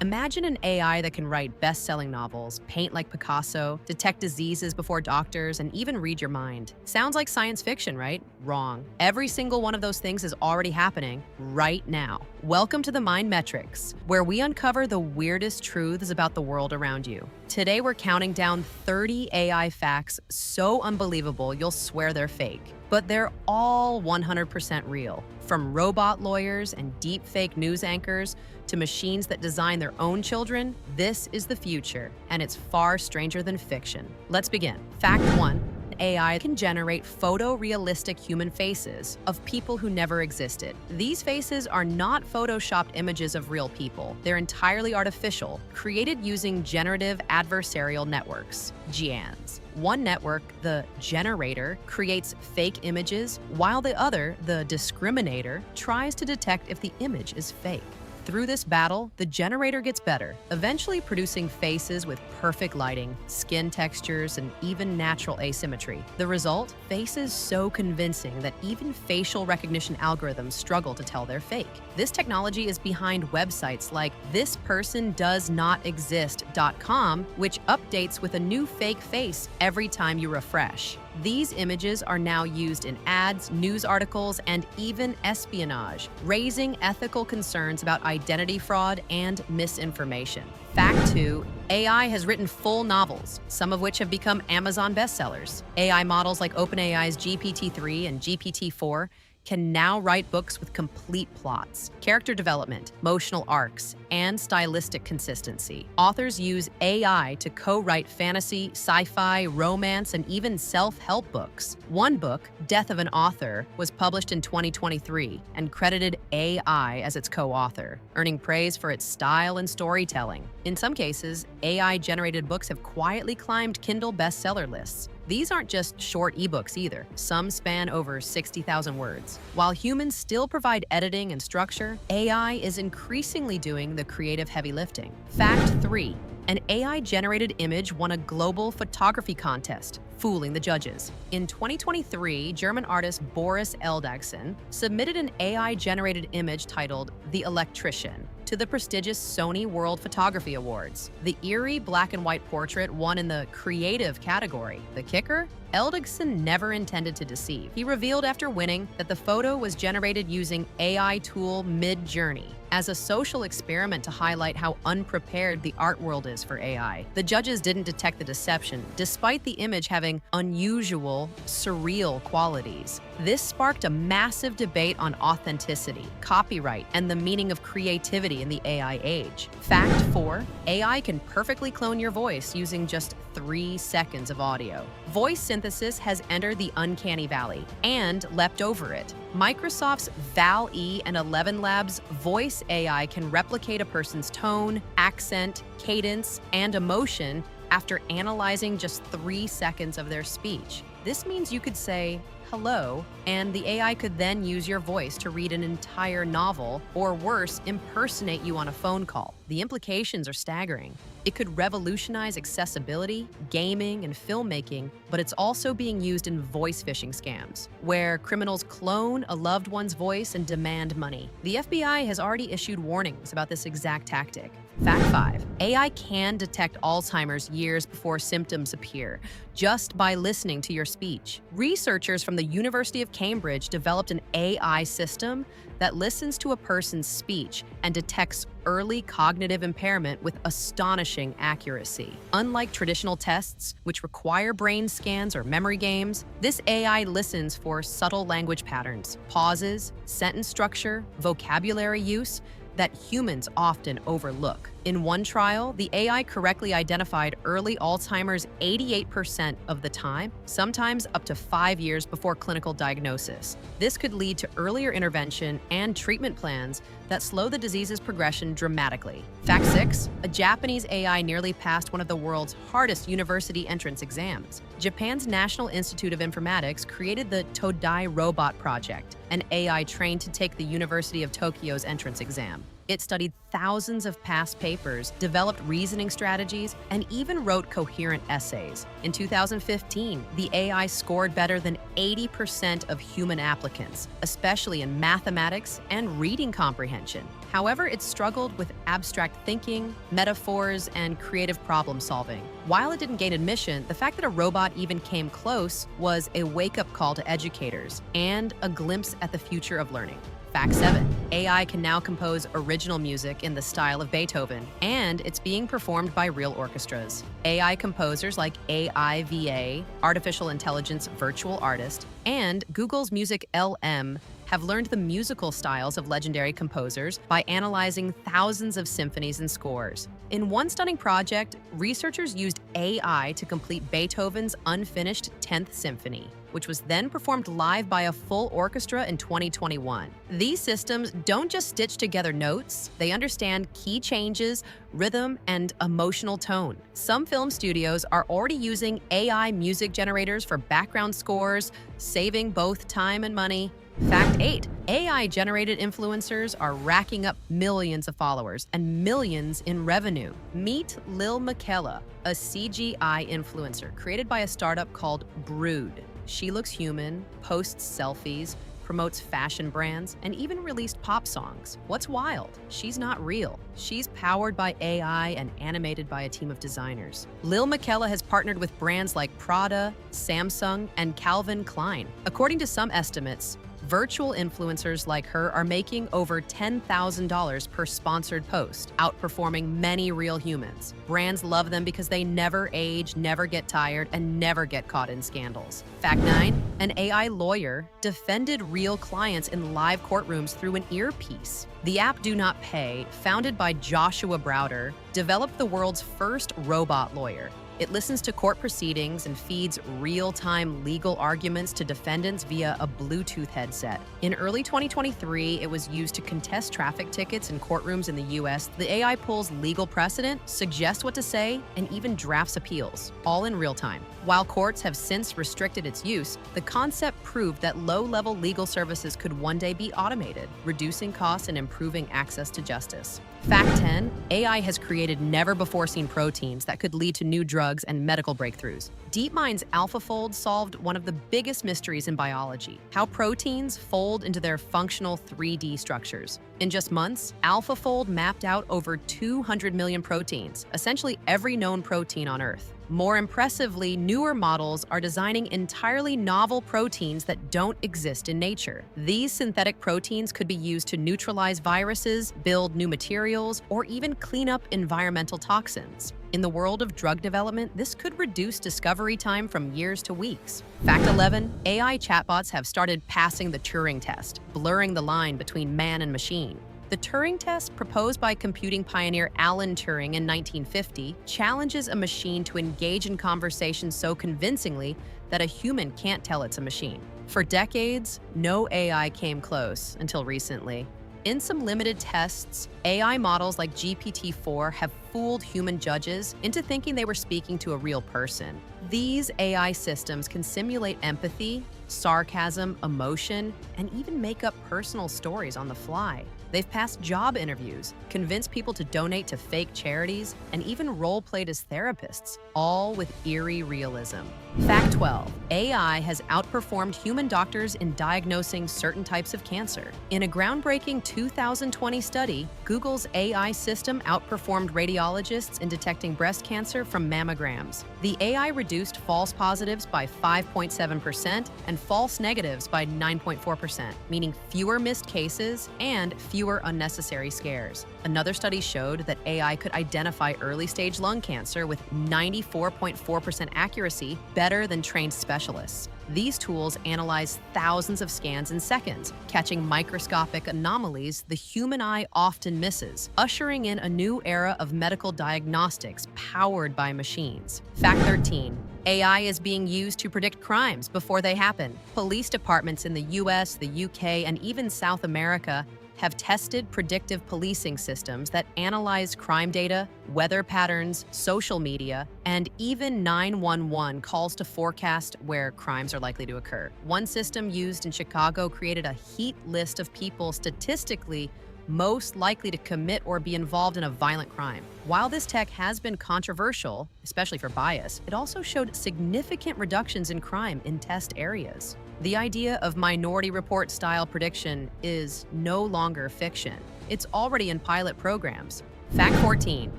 Imagine an AI that can write best-selling novels, paint like Picasso, detect diseases before doctors, and even read your mind. Sounds like science fiction, right? Wrong. Every single one of those things is already happening right now. Welcome to the Mind Metrics, where we uncover the weirdest truths about the world around you. Today, we're counting down 30 AI facts so unbelievable you'll swear they're fake. But they're all 100% real. From robot lawyers and deepfake news anchors to machines that design their own children, this is the future, and it's far stranger than fiction. Let's begin. Fact 1. AI can generate photorealistic human faces of people who never existed. These faces are not photoshopped images of real people. They're entirely artificial, created using generative adversarial networks, GANs. One network, the generator, creates fake images, while the other, the discriminator, tries to detect if the image is fake. Through this battle, the generator gets better, eventually producing faces with perfect lighting, skin textures, and even natural asymmetry. The result? Faces so convincing that even facial recognition algorithms struggle to tell they're fake. This technology is behind websites like thispersondoesnotexist.com, which updates with a new fake face every time you refresh. These images are now used in ads, news articles, and even espionage, raising ethical concerns about identity fraud and misinformation. Fact 2. AI has written full novels, some of which have become Amazon bestsellers. AI models like OpenAI's GPT-3 and GPT-4 can now write books with complete plots, character development, emotional arcs, and stylistic consistency. Authors use AI to co-write fantasy, sci-fi, romance, and even self-help books. One book, Death of an Author, was published in 2023 and credited AI as its co-author, earning praise for its style and storytelling. In some cases, AI-generated books have quietly climbed Kindle bestseller lists. These aren't just short ebooks either. Some span over 60,000 words. While humans still provide editing and structure, AI is increasingly doing the creative heavy lifting. Fact 3. An AI-generated image won a global photography contest, fooling the judges. In 2023, German artist Boris Eldagsen submitted an AI-generated image titled The Electrician to the prestigious Sony World Photography Awards. The eerie black and white portrait won in the creative category. The kicker? Eldagsen never intended to deceive. He revealed after winning that the photo was generated using AI tool Mid-Journey as a social experiment to highlight how unprepared the art world is for AI. The judges didn't detect the deception, despite the image having unusual, surreal qualities. This sparked a massive debate on authenticity, copyright, and the meaning of creativity in the AI age. Fact 4. AI can perfectly clone your voice using just 3 seconds of audio. Voice synthesis has entered the uncanny valley and leapt over it. Microsoft's Val-E and 11 Labs voice AI can replicate a person's tone, accent, cadence, and emotion after analyzing just 3 seconds of their speech. This means you could say, hello, and the AI could then use your voice to read an entire novel, or worse, impersonate you on a phone call. The implications are staggering. It could revolutionize accessibility, gaming, and filmmaking, but it's also being used in voice phishing scams, where criminals clone a loved one's voice and demand money. The FBI has already issued warnings about this exact tactic. Fact 5. AI can detect Alzheimer's years before symptoms appear, just by listening to your speech. Researchers from the University of Cambridge developed an AI system that listens to a person's speech and detects early cognitive impairment with astonishing accuracy. Unlike traditional tests, which require brain scans or memory games, this AI listens for subtle language patterns, pauses, sentence structure, vocabulary use that humans often overlook. In one trial, the AI correctly identified early Alzheimer's 88% of the time, sometimes up to 5 years before clinical diagnosis. This could lead to earlier intervention and treatment plans that slow the disease's progression dramatically. Fact 6. A Japanese AI nearly passed one of the world's hardest university entrance exams. Japan's National Institute of Informatics created the Todai Robot Project, an AI trained to take the University of Tokyo's entrance exam. It studied thousands of past papers, developed reasoning strategies, and even wrote coherent essays. In 2015, the AI scored better than 80% of human applicants, especially in mathematics and reading comprehension. However, it struggled with abstract thinking, metaphors, and creative problem solving. While it didn't gain admission, the fact that a robot even came close was a wake-up call to educators and a glimpse at the future of learning. Fact 7. AI can now compose original music in the style of Beethoven, and it's being performed by real orchestras. AI composers like AIVA, Artificial Intelligence Virtual Artist, and Google's Music LM have learned the musical styles of legendary composers by analyzing thousands of symphonies and scores. In one stunning project, researchers used AI to complete Beethoven's unfinished 10th Symphony, which was then performed live by a full orchestra in 2021. These systems don't just stitch together notes, they understand key changes, rhythm, and emotional tone. Some film studios are already using AI music generators for background scores, saving both time and money. Fact 8. AI-generated influencers are racking up millions of followers and millions in revenue. Meet Lil Miquela, a CGI influencer created by a startup called Brood. She looks human, posts selfies, promotes fashion brands, and even released pop songs. What's wild? She's not real. She's powered by AI and animated by a team of designers. Lil Miquela has partnered with brands like Prada, Samsung, and Calvin Klein. According to some estimates, virtual influencers like her are making over $10,000 per sponsored post, outperforming many real humans. Brands love them because they never age, never get tired, and never get caught in scandals. Fact 9. An AI lawyer defended real clients in live courtrooms through an earpiece. The app Do Not Pay, founded by Joshua Browder, developed the world's first robot lawyer. It listens to court proceedings and feeds real-time legal arguments to defendants via a Bluetooth headset. In early 2023, it was used to contest traffic tickets in courtrooms in the US. The AI pulls legal precedent, suggests what to say, and even drafts appeals, all in real time. While courts have since restricted its use, the concept proved that low-level legal services could one day be automated, reducing costs and improving access to justice. Fact 10. AI has created never-before-seen proteins that could lead to new drugs and medical breakthroughs. DeepMind's AlphaFold solved one of the biggest mysteries in biology: how proteins fold into their functional 3D structures. In just months, AlphaFold mapped out over 200 million proteins, essentially every known protein on Earth. More impressively, newer models are designing entirely novel proteins that don't exist in nature. These synthetic proteins could be used to neutralize viruses, build new materials, or even clean up environmental toxins. In the world of drug development, this could reduce discovery time from years to weeks. Fact 11. AI chatbots have started passing the Turing test, blurring the line between man and machine. The Turing test, proposed by computing pioneer Alan Turing in 1950, challenges a machine to engage in conversation so convincingly that a human can't tell it's a machine. For decades, no AI came close until recently. In some limited tests, AI models like GPT-4 have fooled human judges into thinking they were speaking to a real person. These AI systems can simulate empathy, sarcasm, emotion, and even make up personal stories on the fly. They've passed job interviews, convinced people to donate to fake charities, and even role-played as therapists, all with eerie realism. Fact 12. AI has outperformed human doctors in diagnosing certain types of cancer. In a groundbreaking 2020 study, Google's AI system outperformed radiologists in detecting breast cancer from mammograms. The AI reduced false positives by 5.7% and false negatives by 9.4%, meaning fewer missed cases and fewer unnecessary scares. Another study showed that AI could identify early-stage lung cancer with 94.4% accuracy, better than trained specialists. These tools analyze thousands of scans in seconds, catching microscopic anomalies the human eye often misses, ushering in a new era of medical diagnostics powered by machines. Fact 13. AI is being used to predict crimes before they happen. Police departments in the US, the UK, and even South America have tested predictive policing systems that analyze crime data, weather patterns, social media, and even 911 calls to forecast where crimes are likely to occur. One system used in Chicago created a heat list of people statistically most likely to commit or be involved in a violent crime. While this tech has been controversial, especially for bias, it also showed significant reductions in crime in test areas. The idea of Minority Report style prediction is no longer fiction. It's already in pilot programs. Fact 14.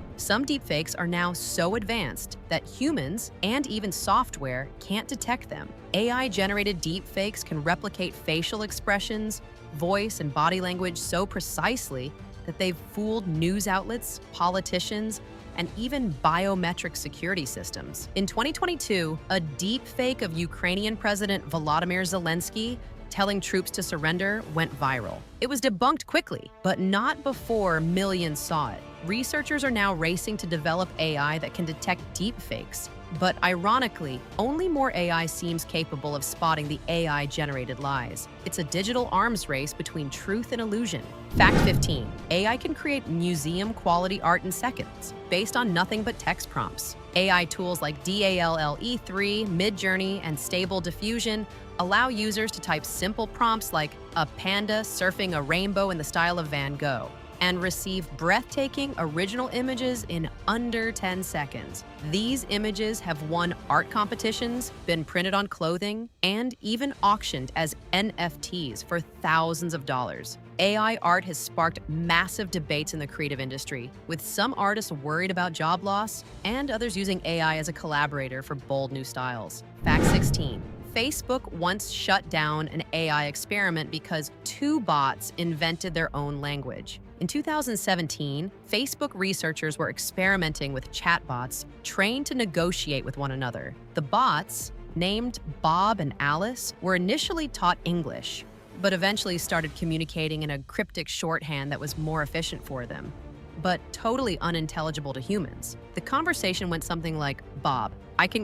Some deepfakes are now so advanced that humans and even software can't detect them. AI-generated deepfakes can replicate facial expressions, voice, and body language so precisely that they've fooled news outlets, politicians, and even biometric security systems. In 2022, a deepfake of Ukrainian President Volodymyr Zelensky telling troops to surrender went viral. It was debunked quickly, but not before millions saw it. Researchers are now racing to develop AI that can detect deepfakes. But ironically, only more AI seems capable of spotting the AI-generated lies. It's a digital arms race between truth and illusion. Fact 15. AI can create museum-quality art in seconds, based on nothing but text prompts. AI tools like DALL-E3, Midjourney, and Stable Diffusion allow users to type simple prompts like a panda surfing a rainbow in the style of Van Gogh and receive breathtaking original images in under 10 seconds. These images have won art competitions, been printed on clothing, and even auctioned as NFTs for thousands of dollars. AI art has sparked massive debates in the creative industry, with some artists worried about job loss and others using AI as a collaborator for bold new styles. Fact 16. Facebook once shut down an AI experiment because two bots invented their own language. In 2017, Facebook researchers were experimenting with chatbots trained to negotiate with one another. The bots, named Bob and Alice, were initially taught English, but eventually started communicating in a cryptic shorthand that was more efficient for them, but totally unintelligible to humans. The conversation went something like, Bob,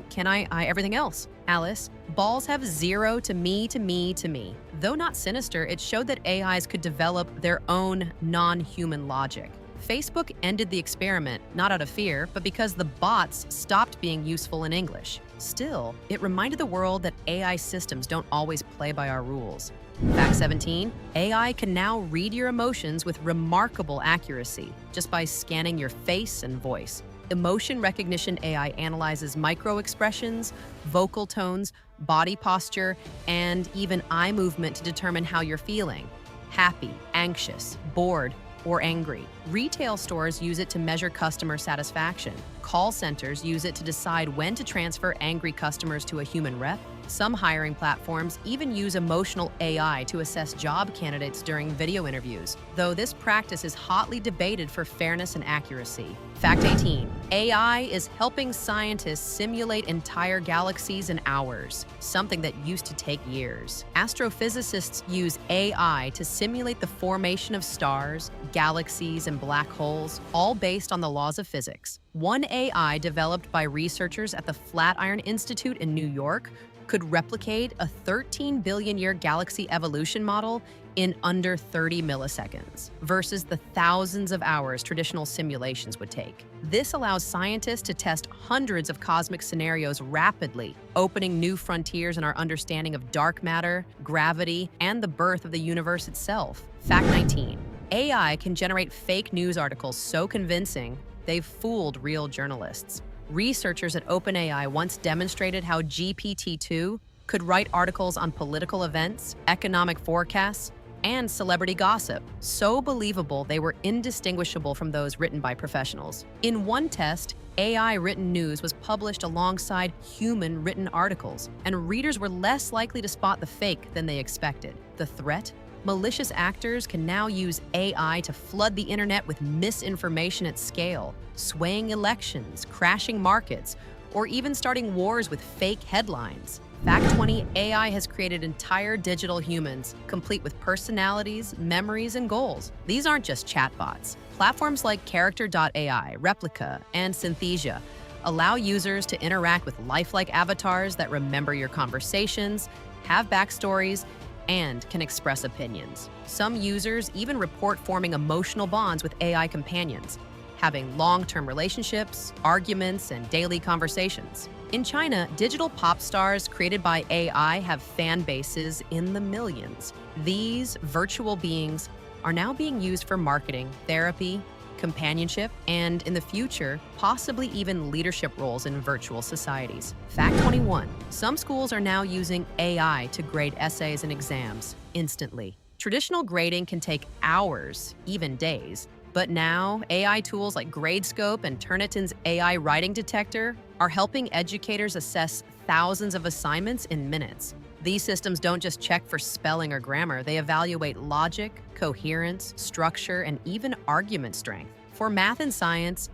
can I everything else? Alice, balls have 0 to me to me to me. Though not sinister, it showed that AIs could develop their own non-human logic. Facebook ended the experiment, not out of fear, but because the bots stopped being useful in English. Still, it reminded the world that AI systems don't always play by our rules. Fact 17, AI can now read your emotions with remarkable accuracy just by scanning your face and voice. Emotion recognition AI analyzes micro-expressions, vocal tones, body posture, and even eye movement to determine how you're feeling: happy, anxious, bored, or angry. Retail stores use it to measure customer satisfaction. Call centers use it to decide when to transfer angry customers to a human rep. Some hiring platforms even use emotional AI to assess job candidates during video interviews, though this practice is hotly debated for fairness and accuracy. Fact 18. AI is helping scientists simulate entire galaxies in hours, something that used to take years. Astrophysicists use AI to simulate the formation of stars, galaxies, and black holes, all based on the laws of physics. One AI developed by researchers at the Flatiron Institute in New York could replicate a 13 billion-year galaxy evolution model in under 30 milliseconds, versus the thousands of hours traditional simulations would take. This allows scientists to test hundreds of cosmic scenarios rapidly, opening new frontiers in our understanding of dark matter, gravity, and the birth of the universe itself. Fact 19. AI can generate fake news articles so convincing they've fooled real journalists. Researchers at OpenAI once demonstrated how GPT-2 could write articles on political events, economic forecasts, and celebrity gossip, so believable they were indistinguishable from those written by professionals. In one test, AI-written news was published alongside human-written articles, and readers were less likely to spot the fake than they expected. The threat? Malicious actors can now use AI to flood the internet with misinformation at scale, swaying elections, crashing markets, or even starting wars with fake headlines. Fact 20, AI has created entire digital humans, complete with personalities, memories, and goals. These aren't just chatbots. Platforms like Character.ai, Replica, and Synthesia allow users to interact with lifelike avatars that remember your conversations, have backstories, and can express opinions. Some users even report forming emotional bonds with AI companions, having long-term relationships, arguments, and daily conversations. In China, digital pop stars created by AI have fan bases in the millions. These virtual beings are now being used for marketing, therapy, companionship, and in the future, possibly even leadership roles in virtual societies. Fact 21. Some schools are now using AI to grade essays and exams instantly. Traditional grading can take hours, even days, but now AI tools like Gradescope and Turnitin's AI writing detector are helping educators assess thousands of assignments in minutes. These systems don't just check for spelling or grammar, they evaluate logic, coherence, structure, and even argument strength. For math and science,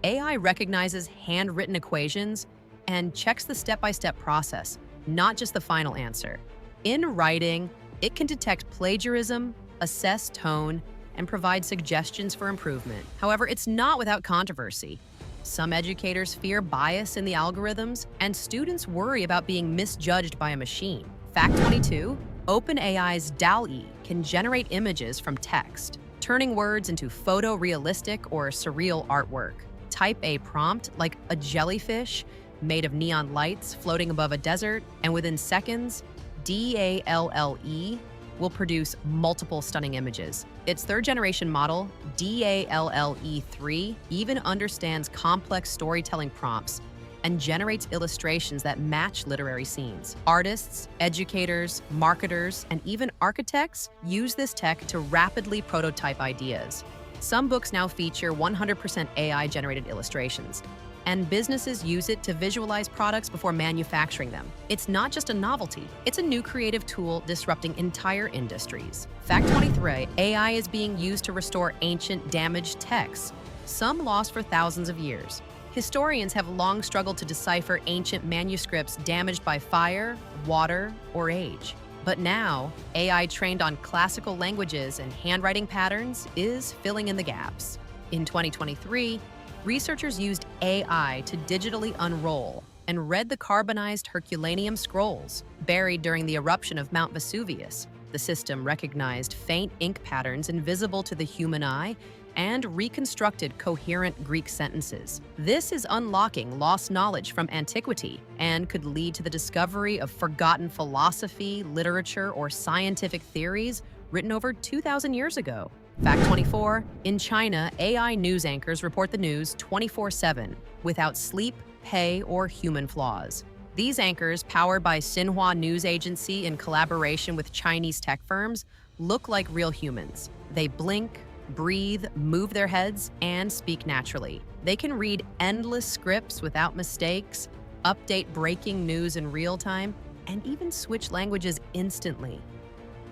AI recognizes handwritten equations and checks the step-by-step process, not just the final answer. In writing, it can detect plagiarism, assess tone, and provide suggestions for improvement. However, it's not without controversy. Some educators fear bias in the algorithms, and students worry about being misjudged by a machine. Fact 22, OpenAI's DALL-E can generate images from text, turning words into photorealistic or surreal artwork. Type a prompt like a jellyfish made of neon lights floating above a desert, and within seconds, DALL-E will produce multiple stunning images. Its third-generation model, DALL-E3, even understands complex storytelling prompts and generates illustrations that match literary scenes. Artists, educators, marketers, and even architects use this tech to rapidly prototype ideas. Some books now feature 100% AI-generated illustrations, and businesses use it to visualize products before manufacturing them. It's not just a novelty, it's a new creative tool disrupting entire industries. Fact 23, AI is being used to restore ancient, damaged texts, some lost for thousands of years. Historians have long struggled to decipher ancient manuscripts damaged by fire, water, or age. But now, AI trained on classical languages and handwriting patterns is filling in the gaps. In 2023, researchers used AI to digitally unroll and read the carbonized Herculaneum scrolls buried during the eruption of Mount Vesuvius. The system recognized faint ink patterns invisible to the human eye and reconstructed coherent Greek sentences. This is unlocking lost knowledge from antiquity and could lead to the discovery of forgotten philosophy, literature, or scientific theories written over 2,000 years ago. Fact 24, in China, AI news anchors report the news 24/7 without sleep, pay, or human flaws. These anchors, powered by Xinhua News Agency in collaboration with Chinese tech firms, look like real humans. They blink, breathe, move their heads, and speak naturally. They can read endless scripts without mistakes, update breaking news in real time, and even switch languages instantly.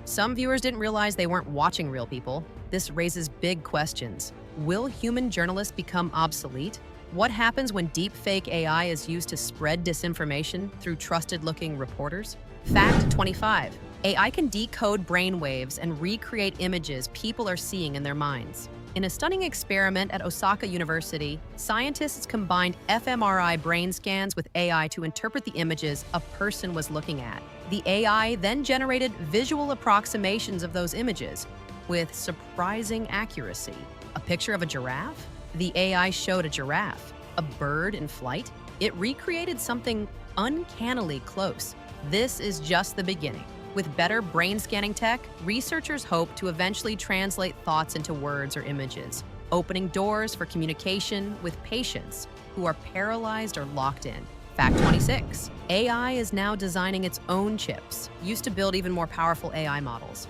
Some viewers didn't realize they weren't watching real people. This raises big questions. Will human journalists become obsolete? What happens when deepfake AI is used to spread disinformation through trusted-looking reporters? Fact 25. AI can decode brainwaves and recreate images people are seeing in their minds. In a stunning experiment at Osaka University, scientists combined fMRI brain scans with AI to interpret the images a person was looking at. The AI then generated visual approximations of those images with surprising accuracy. A picture of a giraffe? The AI showed a giraffe. A bird in flight? It recreated something uncannily close. This is just the beginning. With better brain scanning tech, researchers hope to eventually translate thoughts into words or images, opening doors for communication with patients who are paralyzed or locked in. Fact 26. AI is now designing its own chips, used to build even more powerful AI models.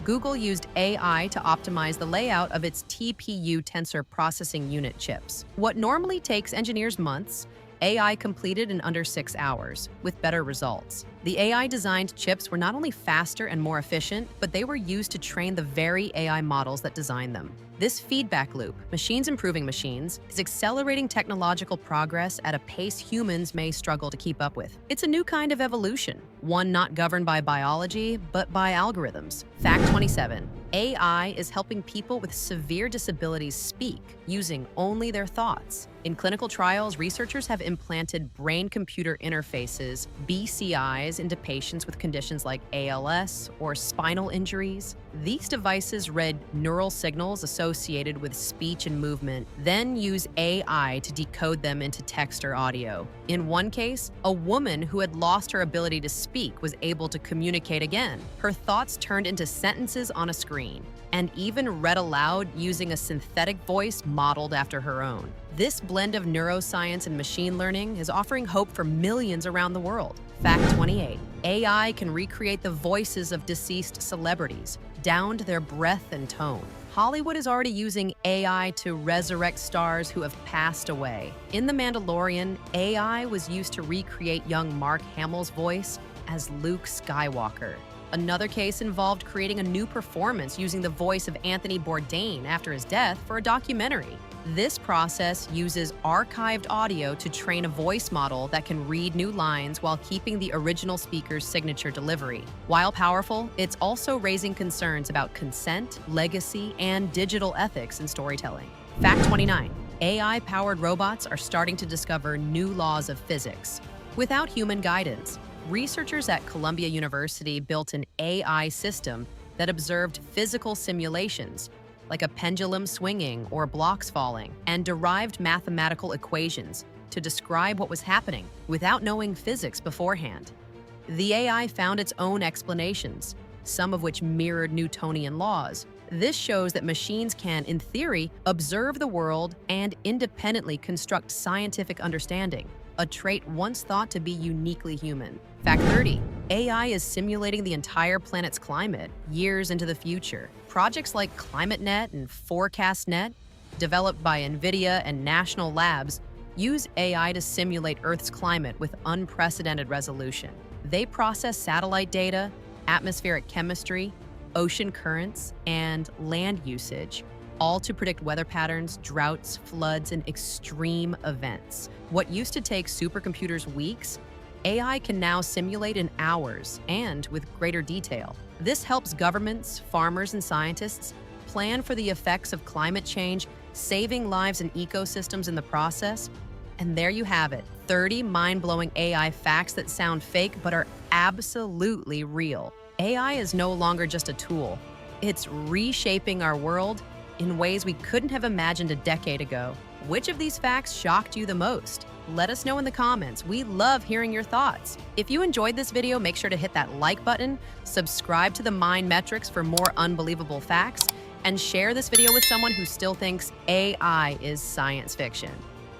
Google used AI to optimize the layout of its TPU tensor processing unit chips. What normally takes engineers months, AI completed in under 6 hours, with better results. The AI-designed chips were not only faster and more efficient, but they were used to train the very AI models that designed them. This feedback loop, machines improving machines, is accelerating technological progress at a pace humans may struggle to keep up with. It's a new kind of evolution, one not governed by biology, but by algorithms. Fact 27. AI is helping people with severe disabilities speak, using only their thoughts. In clinical trials, researchers have implanted brain-computer interfaces, BCIs, AIs into patients with conditions like ALS or spinal injuries. These devices read neural signals associated with speech and movement, then use AI to decode them into text or audio. In one case, a woman who had lost her ability to speak was able to communicate again. Her thoughts turned into sentences on a screen, and even read aloud using a synthetic voice modeled after her own. This blend of neuroscience and machine learning is offering hope for millions around the world. Fact 28. AI can recreate the voices of deceased celebrities, down to their breath and tone. Hollywood is already using AI to resurrect stars who have passed away. In The Mandalorian, AI was used to recreate young Mark Hamill's voice as Luke Skywalker. Another case involved creating a new performance using the voice of Anthony Bourdain after his death for a documentary. This process uses archived audio to train a voice model that can read new lines while keeping the original speaker's signature delivery. While powerful, it's also raising concerns about consent, legacy, and digital ethics in storytelling. Fact 29. AI-powered robots are starting to discover new laws of physics. Without human guidance, researchers at Columbia University built an AI system that observed physical simulations, like a pendulum swinging or blocks falling, and derived mathematical equations to describe what was happening without knowing physics beforehand. The AI found its own explanations, some of which mirrored Newtonian laws. This shows that machines can, in theory, observe the world and independently construct scientific understanding, a trait once thought to be uniquely human. Fact 30. AI is simulating the entire planet's climate years into the future. Projects like ClimateNet and ForecastNet, developed by NVIDIA and national labs, use AI to simulate Earth's climate with unprecedented resolution. They process satellite data, atmospheric chemistry, ocean currents, and land usage, all to predict weather patterns, droughts, floods, and extreme events. What used to take supercomputers weeks, AI can now simulate in hours and with greater detail. This helps governments, farmers, and scientists plan for the effects of climate change, saving lives and ecosystems in the process. And there you have it, 30 mind-blowing AI facts that sound fake but are absolutely real. AI is no longer just a tool. It's reshaping our world in ways we couldn't have imagined a decade ago. Which of these facts shocked you the most? Let us know in the comments. We love hearing your thoughts. If you enjoyed this video, make sure to hit that like button, subscribe to the Mind Metrics for more unbelievable facts, and share this video with someone who still thinks AI is science fiction.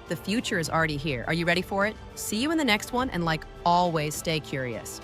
The future is already here. Are you ready for it? See you in the next one, and like always, stay curious.